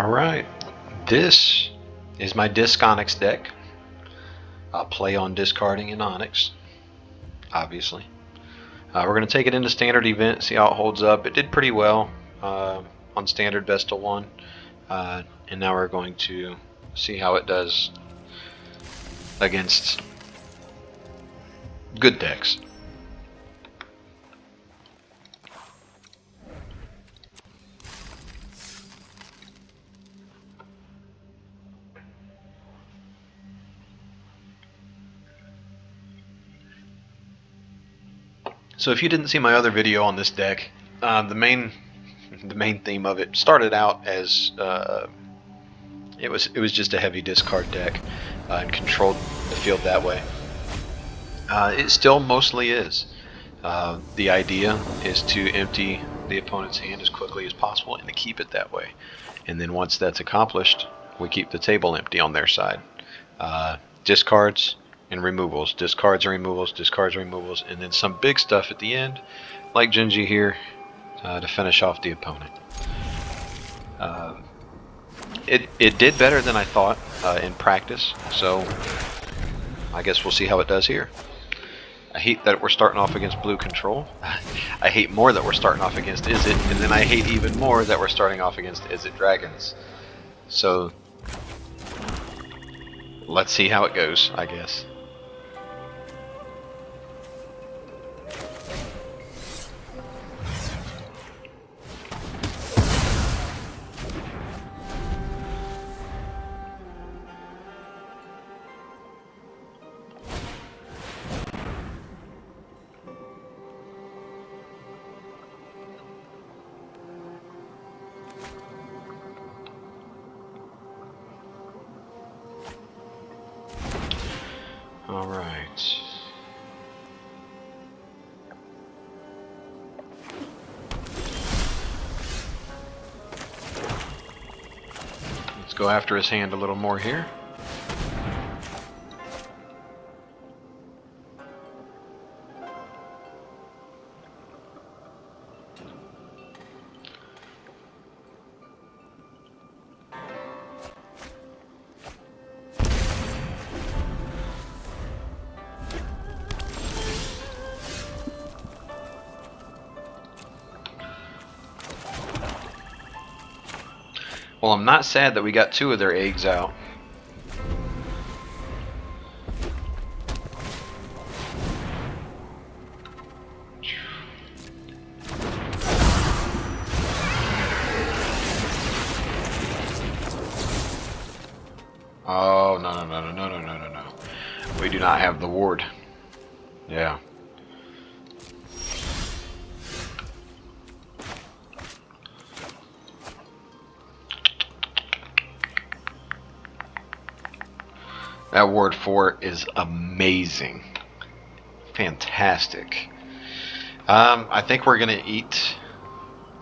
Alright, this is my Disconyx deck. I'll play on discarding in Onyx, obviously. We're going to take it into standard event, see how it holds up. It did pretty well on standard best of one, and now we're going to see how it does against good decks. So if you didn't see my other video on this deck, the main theme of it started out as it was just a heavy discard deck and controlled the field that way. It still mostly is. The idea is to empty the opponent's hand as quickly as possible and to keep it that way. And then once that's accomplished, we keep the table empty on their side. Discards and removals, discards and removals, discards and removals, and then some big stuff at the end, like Genji here, to finish off the opponent. It did better than I thought in practice, so I guess we'll see how it does here. I hate that we're starting off against blue control. I hate more that we're starting off against Izzet, and then I hate even more that we're starting off against Izzet Dragons. So let's see how it goes, I guess. All right. Let's go after his hand a little more here. Well, I'm not sad that we got two of their eggs out. Oh, no. We do not have the ward. Yeah. That ward 4 is amazing. Fantastic. I think we're gonna eat.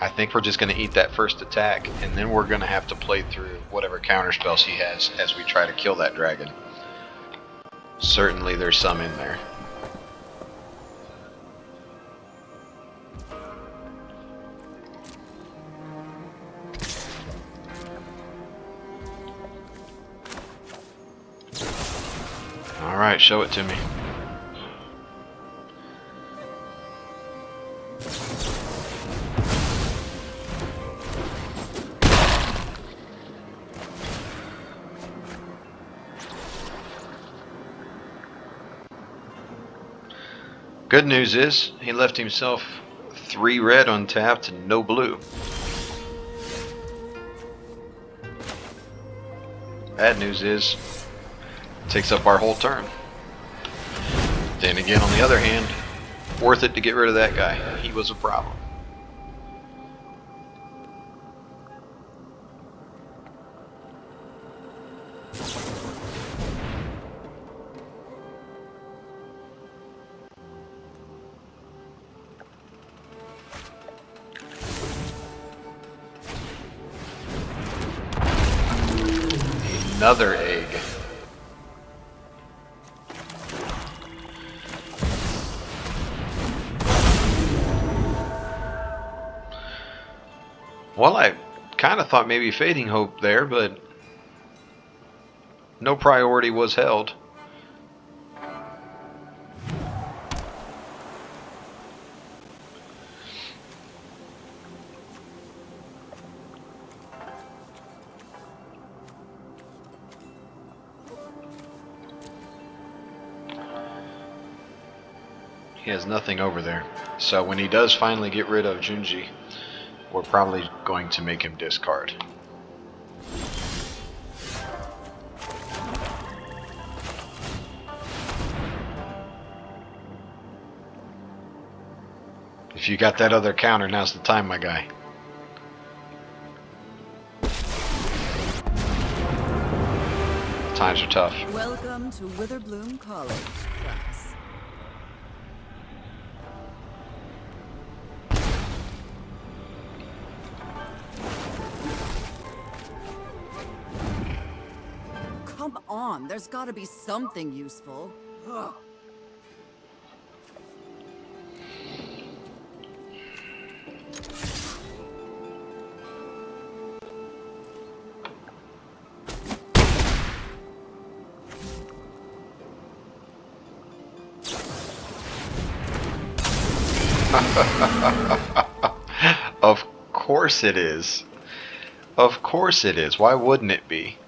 I think we're just gonna eat that first attack, and then we're gonna have to play through whatever counter spells he has as we try to kill that dragon. Certainly there's some in there. Alright, show it to me. Good news is, he left himself 3 red untapped and no blue. Bad news is, takes up our whole turn. Then again, on the other hand, worth it to get rid of that guy. He was a problem. Another egg. Well, I kind of thought maybe Fading Hope there, but no priority was held. He has nothing over there. So when he does finally get rid of Junji, we're probably going to make him discard. If you got that other counter, now's the time, my guy. Times are tough. Welcome to Witherbloom College, class. Come on, there's gotta be something useful. Ugh. Of course it is. Of course it is. Why wouldn't it be?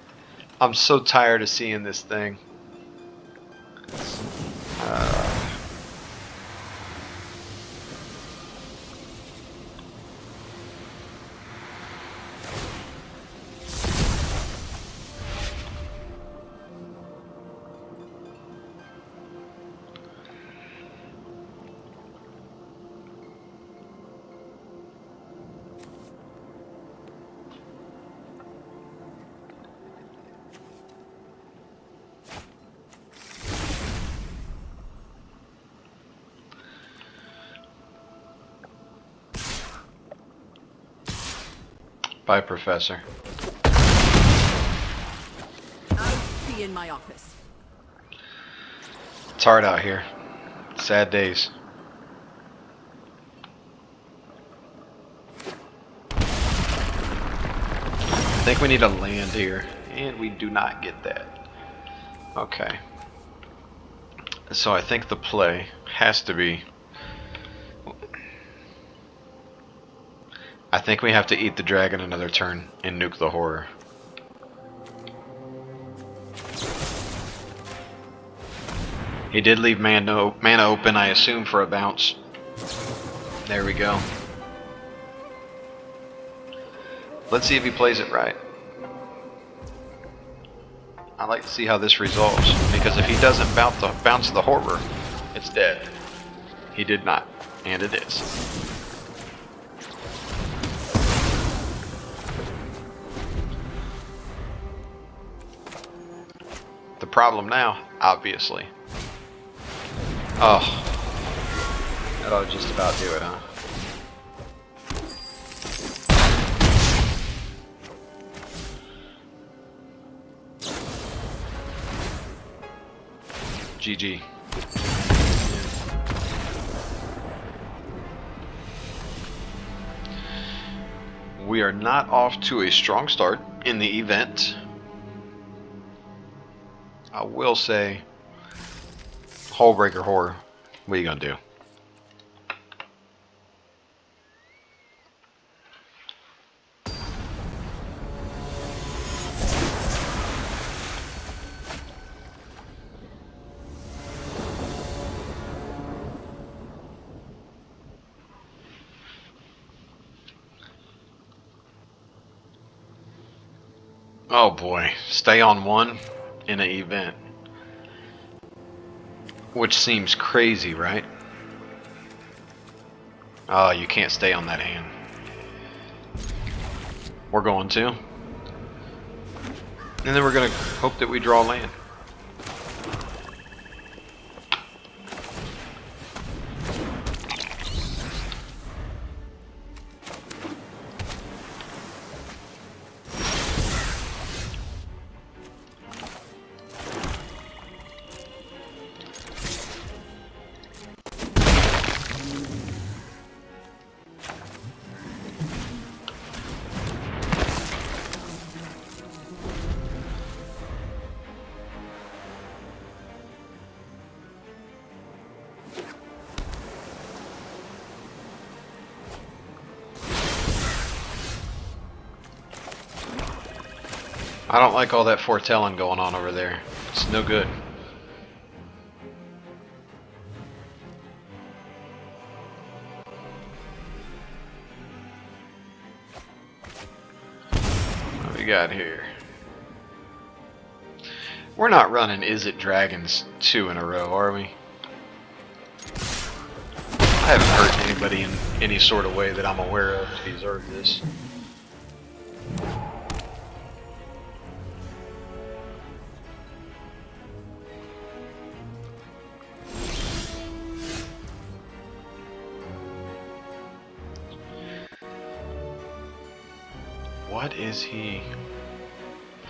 I'm so tired of seeing this thing. Bye, Professor. I'll be in my office. It's hard out here. Sad days. I think we need a land here, and we do not get that. Okay. So I think the play has to be... I think we have to eat the dragon another turn and nuke the horror. He did leave mana open, I assume, for a bounce. There we go. Let's see if he plays it right. I'd like to see how this resolves, because if he doesn't bounce the horror, it's dead. He did not, and it is. The problem now, obviously. Oh. That ought to just about do it, huh? GG. We are not off to a strong start in the event. I will say, Hullbreaker Horror, what are you gonna do? Oh boy, stay on one in an event. Which seems crazy, right? Oh, you can't stay on that hand. We're going to. And then we're going to hope that we draw land. I don't like all that foretelling going on over there. It's no good. What we got here? We're not running Is It Dragons 2 in a row, are we? I haven't hurt anybody in any sort of way that I'm aware of to deserve this. What is he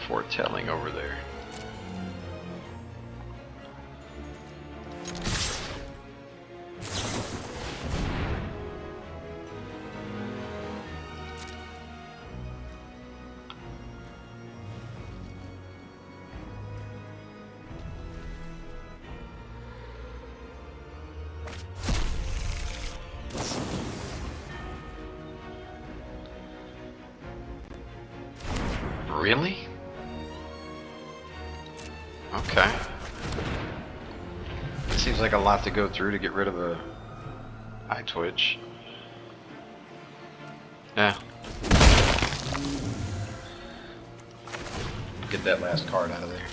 foretelling over there? Really? Okay. It seems like a lot to go through to get rid of a eye twitch. Yeah. Get that last card out of there.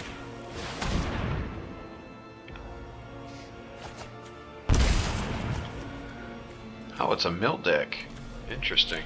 Oh, it's a mill deck. Interesting.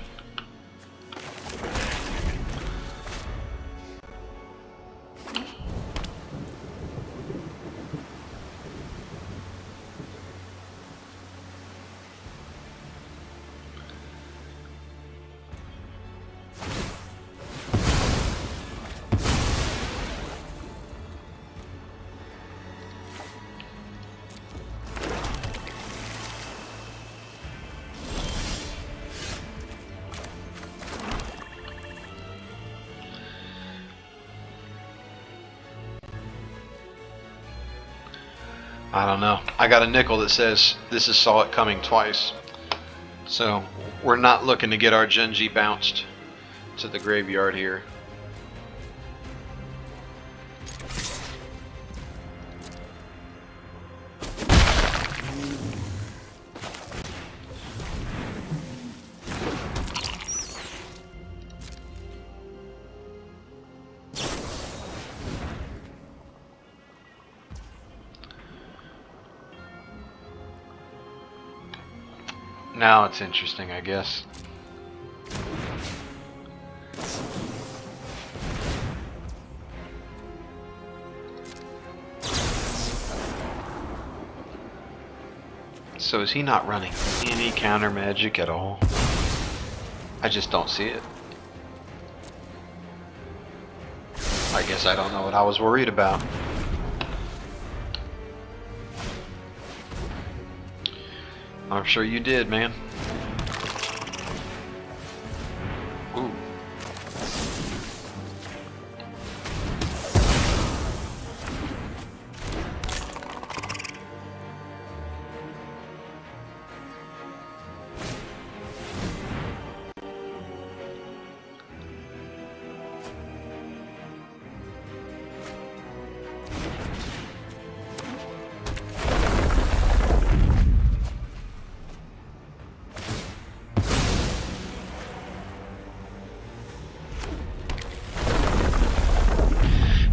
I don't know. I got a nickel that says this is saw it coming twice. So we're not looking to get our Genji bounced to the graveyard here. Now it's interesting, I guess. So is he not running any counter magic at all? I just don't see it. I guess I don't know what I was worried about. I'm sure you did, man. Ooh.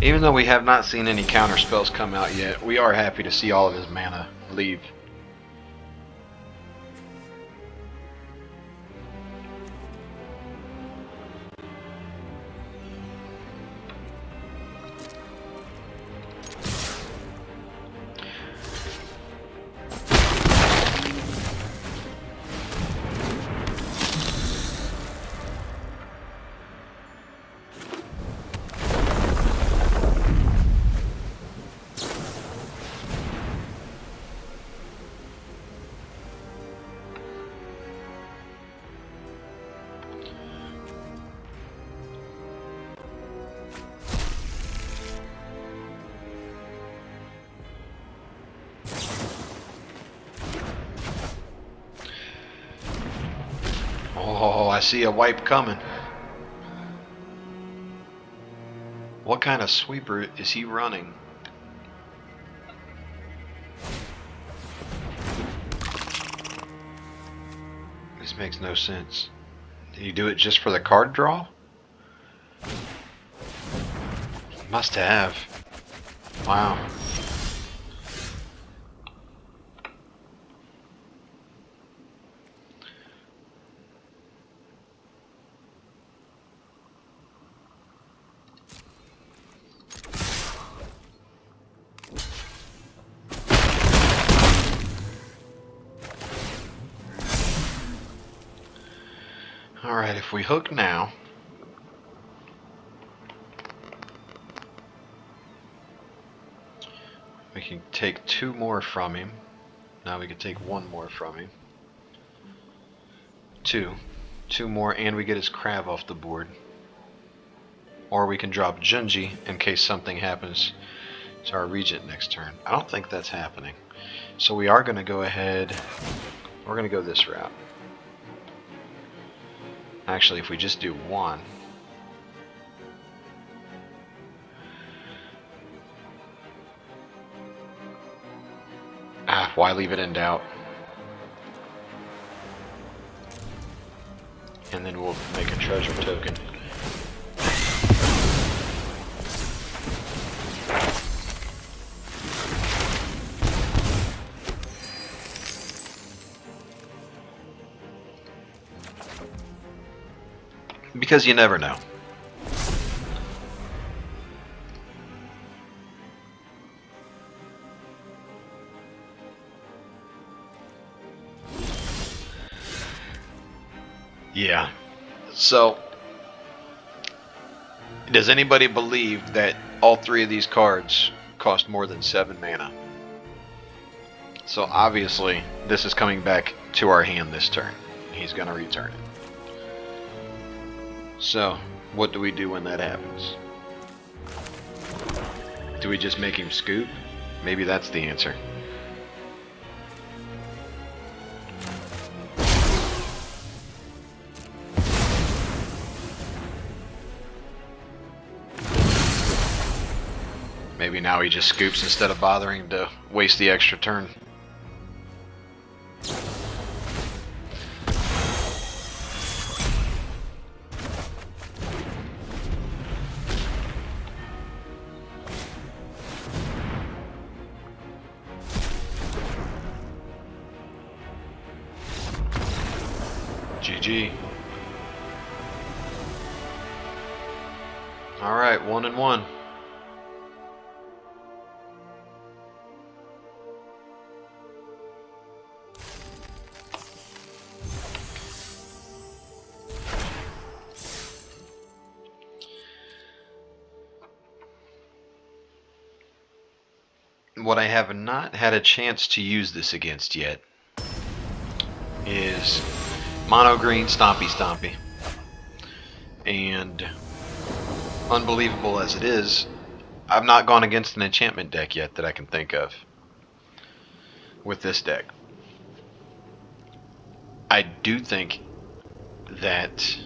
Even though we have not seen any counter spells come out yet, we are happy to see all of his mana leave. Oh, I see a wipe coming. What kind of sweeper is he running? This makes no sense. Did he do it just for the card draw? Must have. Wow. Alright, if we hook now, we can take 2 more from him. Now we can take 1 more from him. 2 more, and we get his crab off the board. Or we can drop Junji in case something happens to our regent next turn. I don't think that's happening. So we are going to go ahead, we're going to go this route. Actually, if we just do 1, why leave it in doubt? And then we'll make a treasure token. Because you never know. Yeah. So, does anybody believe that all 3 of these cards cost more than 7 mana? So obviously, this is coming back to our hand this turn. He's going to return it. So, what do we do when that happens? Do we just make him scoop? Maybe that's the answer. Maybe now he just scoops instead of bothering to waste the extra turn. GG. Alright, 1-1. What I have not had a chance to use this against yet is mono green Stompy Stompy. And unbelievable as it is, I've not gone against an enchantment deck yet that I can think of with this deck. I do think that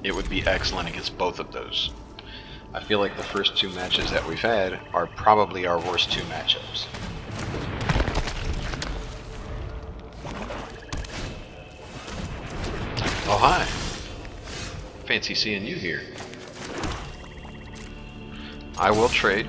it would be excellent against both of those. I feel like the first 2 matches that we've had are probably our worst 2 matchups. Oh, hi. Fancy seeing you here. I will trade.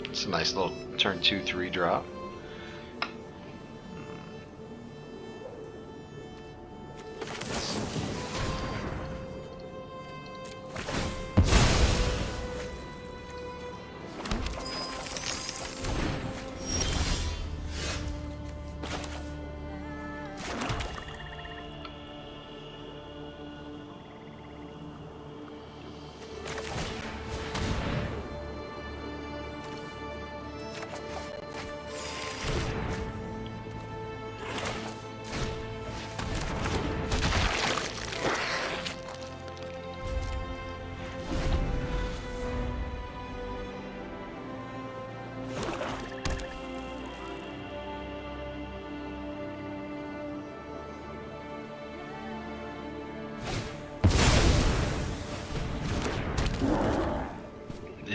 It's a nice little turn 2/3 drop.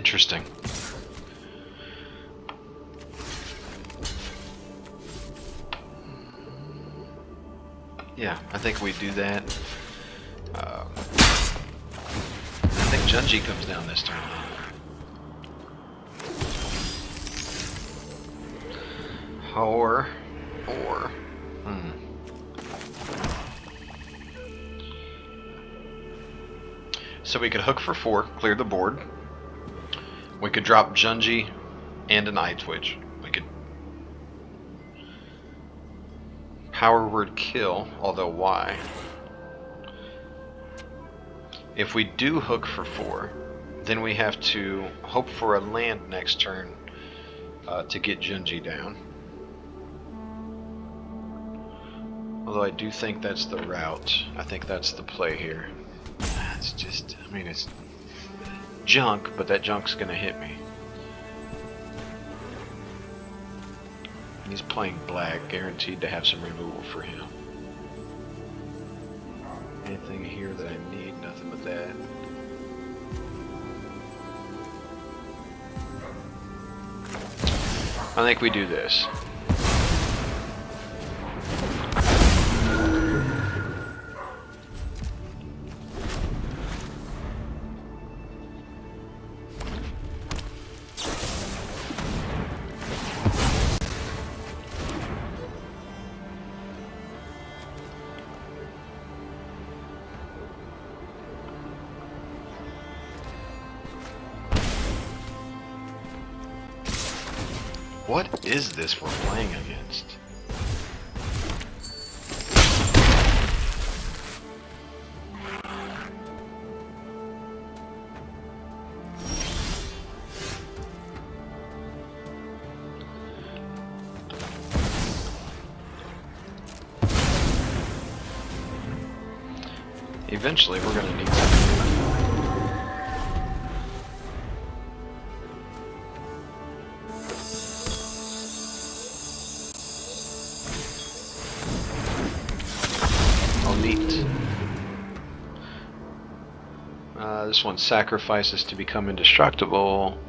Interesting. Yeah, I think we do that. I think Junji comes down this turn. Or, So we could hook for 4, clear the board. We could drop Junji and an Eye Twitch. We could power word kill, although why? If we do hook for 4, then we have to hope for a land next turn to get Junji down. Although I do think that's the route. I think that's the play here. It's just, I mean, it's junk, but that junk's gonna hit me. He's playing black, guaranteed to have some removal for him. Anything here that I need? Nothing but that. I think we do this. What is this we're playing against? Eventually we're going to need something. Neat. This one sacrifices to become indestructible.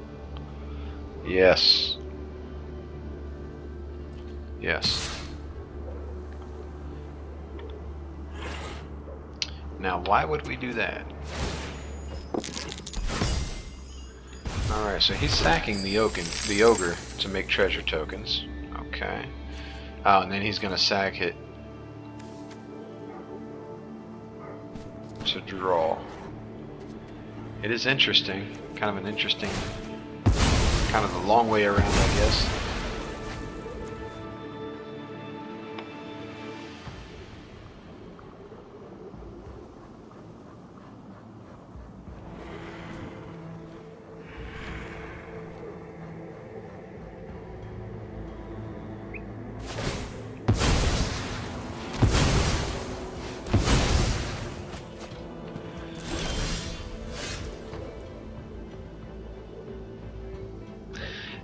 Yes. Yes. Now, why would we do that? Alright, so he's sacking the ogre to make treasure tokens. Okay. Oh, and then he's going to sack it to draw. It is interesting, kind of an interesting, kind of a long way around, I guess.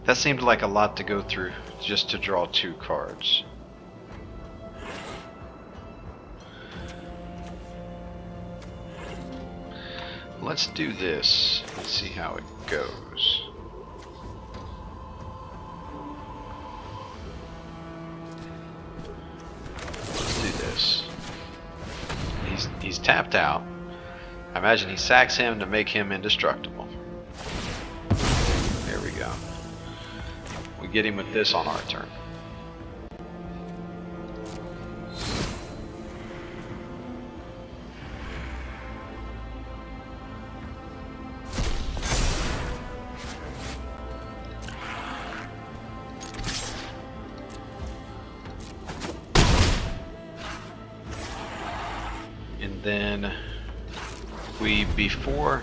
That seemed like a lot to go through just to draw 2 cards. Let's do this and see how it goes. Let's do this. He's tapped out. I imagine he sacks him to make him indestructible. There we go. We get him with this on our turn. And then before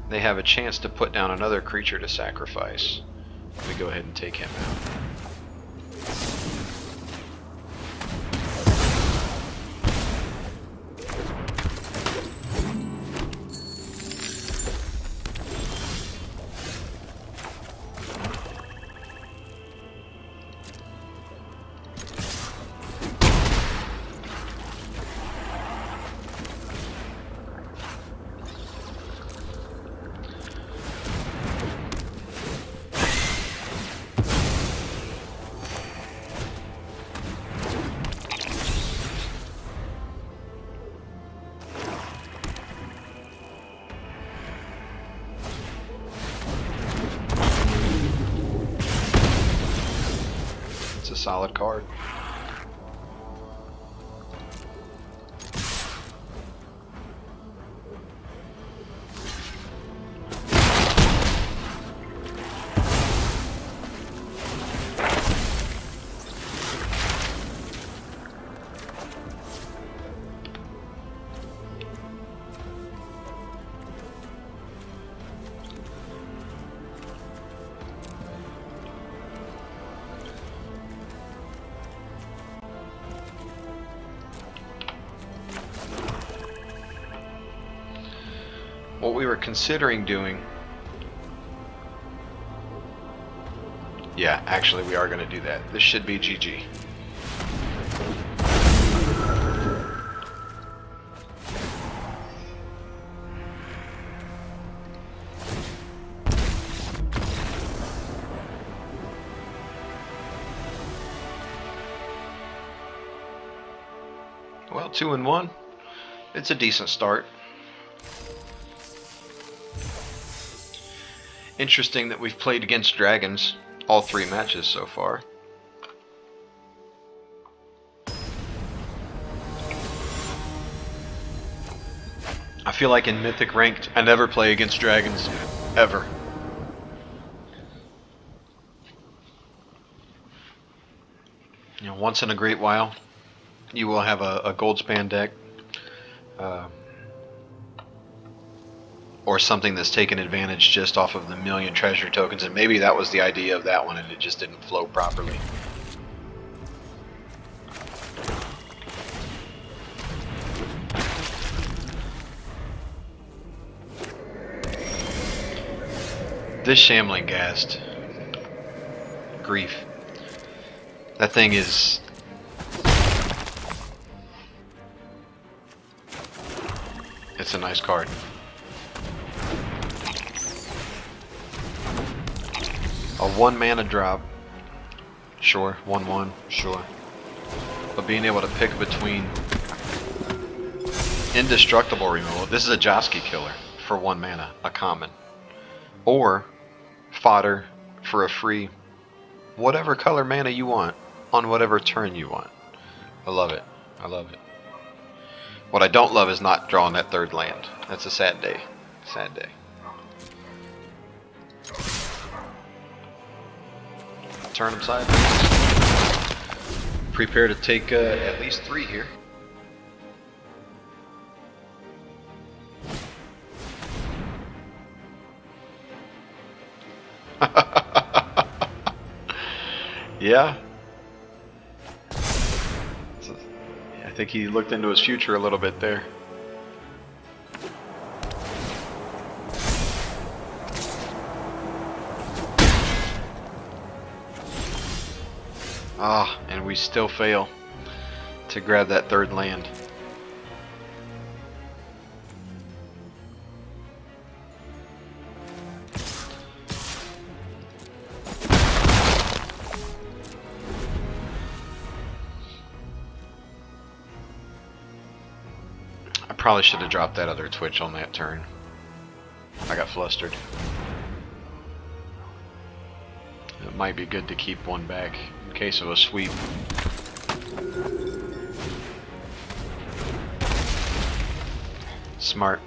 they have a chance to put down another creature to sacrifice, we go ahead and take him out. solid card. What we were considering doing... Yeah, actually we are going to do that. This should be GG. Well, 2-1. It's a decent start. Interesting that we've played against dragons all 3 matches so far. I feel like in Mythic Ranked, I never play against dragons, ever. You know, once in a great while, you will have a Goldspan deck. Or something that's taken advantage just off of the million treasure tokens, and maybe that was the idea of that one and it just didn't flow properly. This Shambling Ghast. Grief. That thing is... It's a nice card. A 1-mana drop, sure. 1/1, sure. But being able to pick between indestructible removal, this is a Joski killer for 1 mana, a common, or fodder for a free whatever color mana you want on whatever turn you want. I love it. I love it. What I don't love is not drawing that 3rd land. That's a sad day. Sad day. Turn them sideways. Prepare to take at least 3 here. Yeah. I think he looked into his future a little bit there. Ah, and we still fail to grab that 3rd land. I probably should have dropped that other Twitch on that turn. I got flustered. It might be good to keep 1 back in case of a sweep. Smart.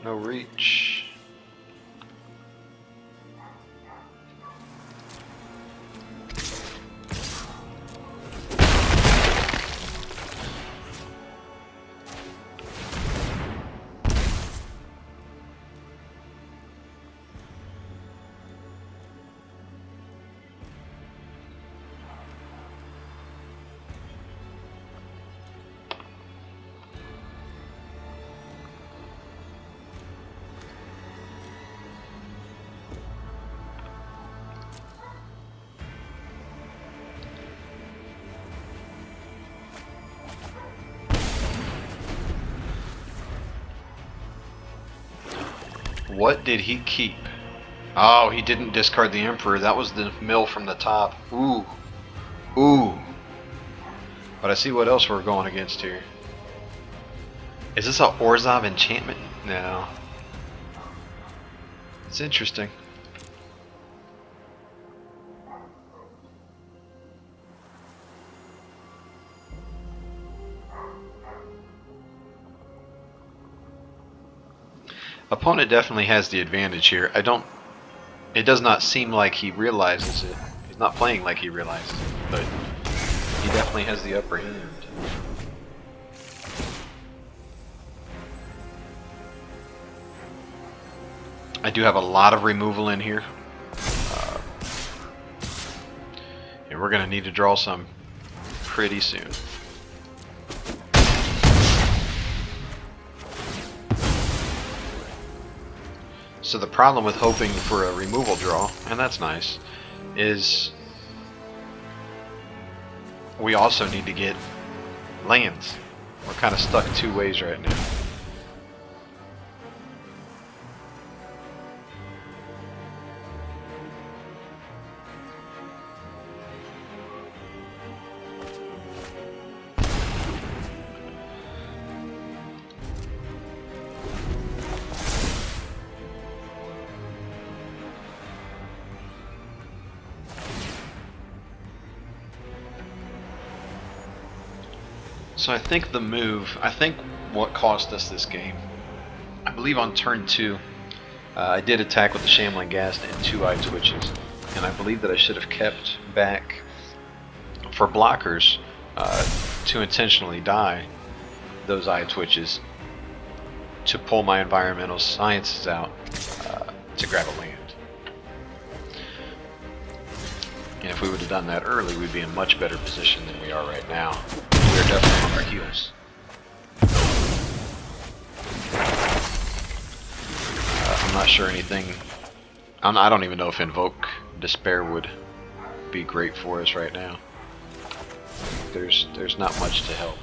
No reach. What did he keep? Oh, he didn't discard the Emperor. That was the mill from the top. Ooh. Ooh. But I see what else we're going against here. Is this a Orzhov enchantment? No. It's interesting. Opponent definitely has the advantage here. It does not seem like he realizes it. He's not playing like he realizes it, but he definitely has the upper hand. I do have a lot of removal in here. And we're going to need to draw some pretty soon. So the problem with hoping for a removal draw, and that's nice, is we also need to get lands. We're kind of stuck two ways right now. So I think what cost us this game, I believe on turn 2, I did attack with the Shambling Ghast and 2 Eye Twitches, and I believe that I should have kept back for blockers to intentionally die those Eye Twitches to pull my Environmental Sciences out to grab a land. And if we would have done that early, we'd be in much better position than we are right now. We're definitely on our heels. I'm not sure anything. I don't even know if Invoke Despair would be great for us right now. There's not much to help.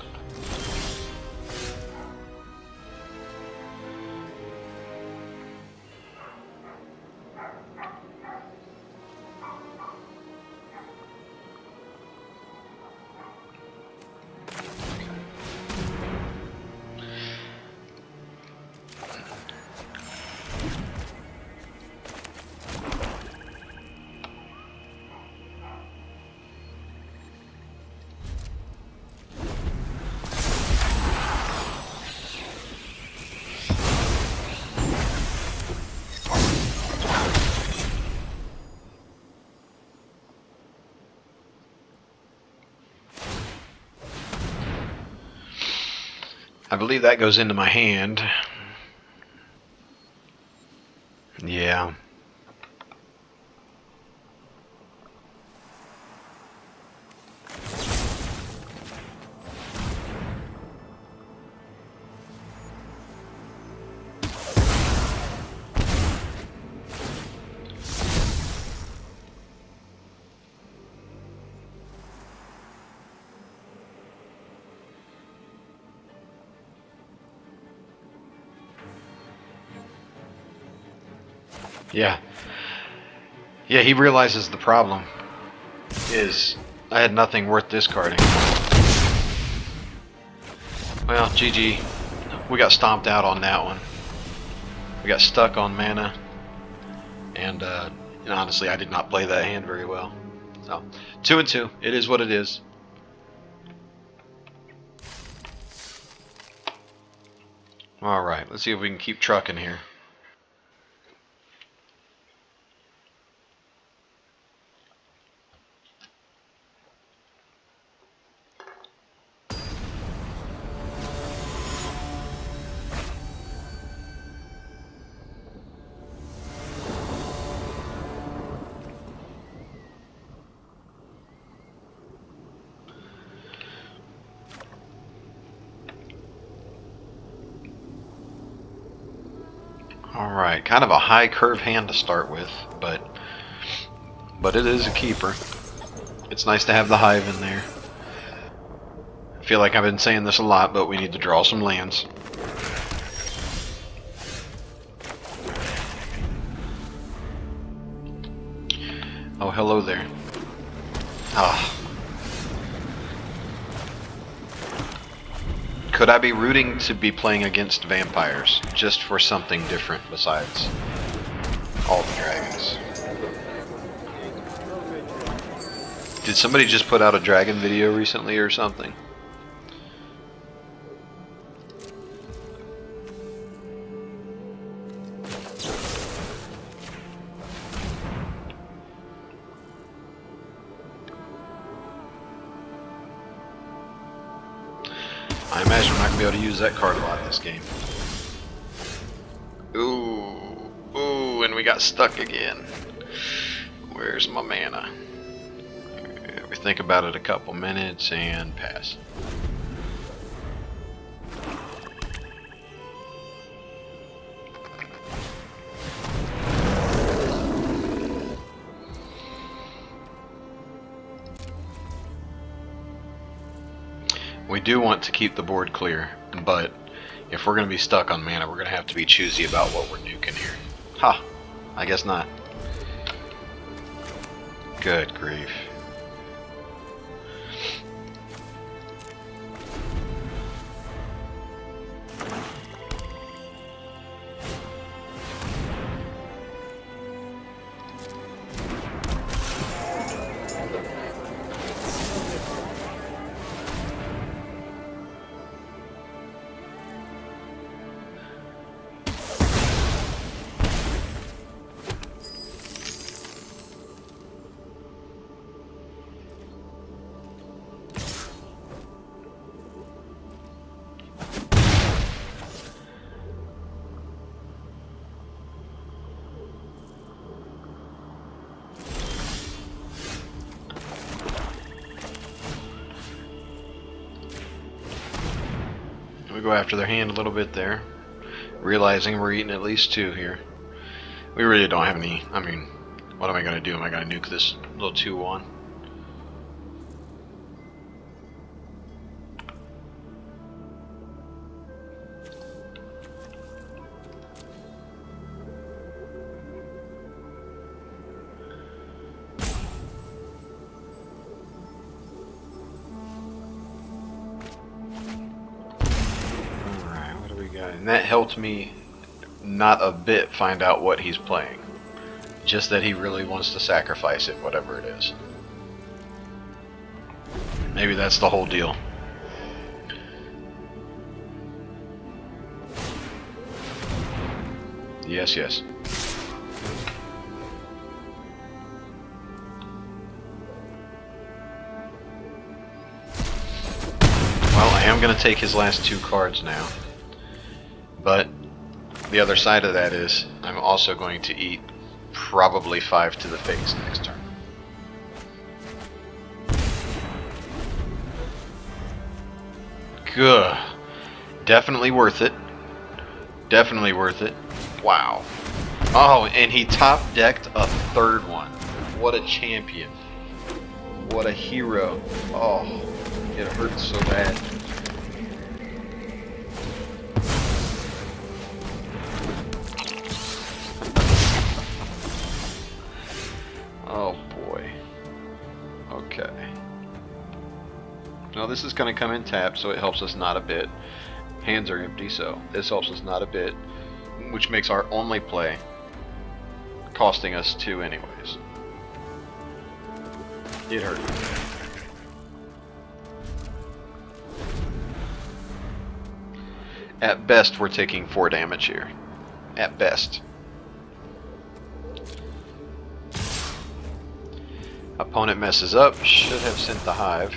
I believe that goes into my hand. Yeah. Yeah, he realizes the problem is I had nothing worth discarding. Well, GG. We got stomped out on that one. We got stuck on mana. And honestly, I did not play that hand very well. So, 2-2. It is what it is. Alright, let's see if we can keep trucking here. Alright, kind of a high curve hand to start with, but it is a keeper. It's nice to have the hive in there. I feel like I've been saying this a lot, but we need to draw some lands. Oh, hello there. Ah. Could I be rooting to be playing against vampires just for something different besides all the dragons? Did somebody just put out a dragon video recently or something? I imagine I'm not going to be able to use that card a lot in this game. Ooh, and we got stuck again. Where's my mana? We think about it a couple minutes and pass. We do want to keep the board clear, but if we're going to be stuck on mana, we're going to have to be choosy about what we're nuking here. Ha! I guess not. Good grief. We go after their hand a little bit there, realizing we're eating at least 2 here. We really don't have any. I mean, what am I going to do? Am I going to nuke this little 2-1? And that helped me not a bit find out what he's playing. Just that he really wants to sacrifice it, whatever it is. Maybe that's the whole deal. Yes, yes. Well, I am going to take his last 2 cards now. But the other side of that is I'm also going to eat probably 5 to the face next turn. Good. Definitely worth it. Definitely worth it. Wow. Oh, and he top decked a 3rd one. What a champion. What a hero. Oh, it hurts so bad. Oh boy. Okay. Now this is going to come in tapped, so it helps us not a bit. Hands are empty, so this helps us not a bit, which makes our only play costing us 2 anyways. It hurt. At best, we're taking 4 damage here. At best. Opponent messes up, should have sent the hive.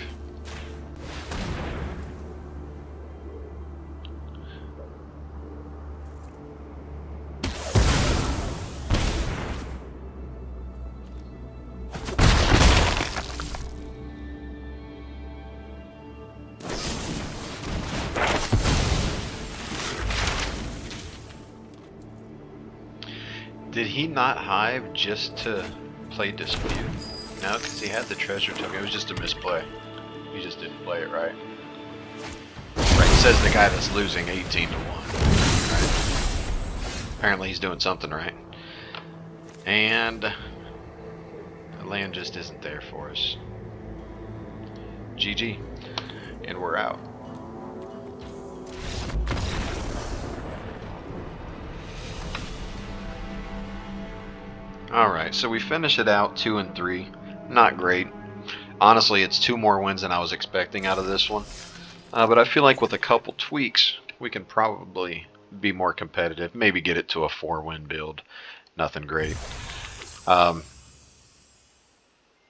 Did he not hive just to play Dispute? No, because he had the treasure token. It was just a misplay. He just didn't play it right. Right, says the guy that's losing 18 to 1. Right. Apparently he's doing something right. And the land just isn't there for us. GG. And we're out. Alright, so we finish it out 2 and 3. Not great. Honestly, it's 2 more wins than I was expecting out of this one. But I feel like with a couple tweaks, we can probably be more competitive. Maybe get it to a 4-win build. Nothing great. I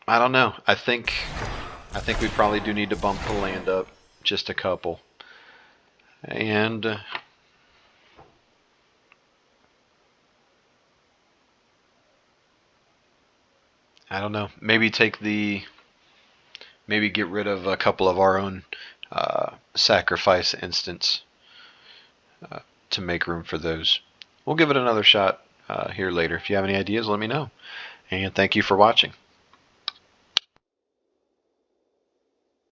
don't know. I think we probably do need to bump the land up just a couple. And I don't know. Maybe get rid of a couple of our own sacrifice instants to make room for those. We'll give it another shot here later. If you have any ideas, let me know. And thank you for watching.